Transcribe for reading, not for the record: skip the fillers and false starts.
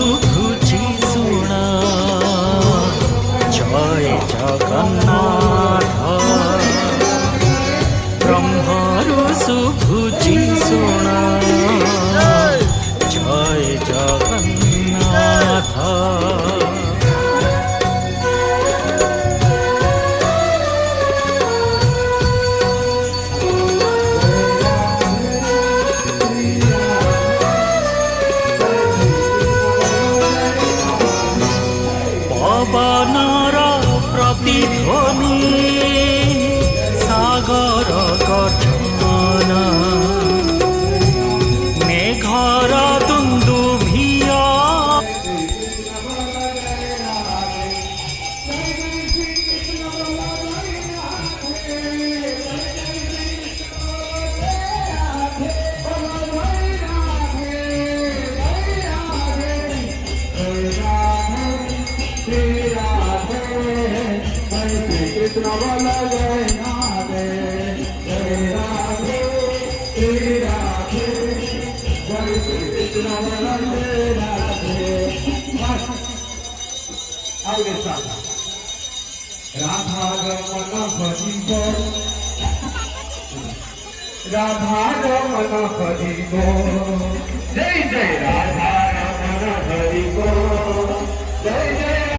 শুভুছি শুণ জয় জগন্নাথ ব্রহ্মরু শুভুছি শুণ জয় জগন্নাথ পবনর প্রতিধ্বনি সাগর গর্জন মেঘর দুন্দুভিয় कृष्ण बोल जय राधे जय राधे जय राधे जय कृष्ण बोल जय राधे आगे साथ राधा रमन भजिबो राधा रमन भजिबो जय जय राधा रमन भजिबो जय जय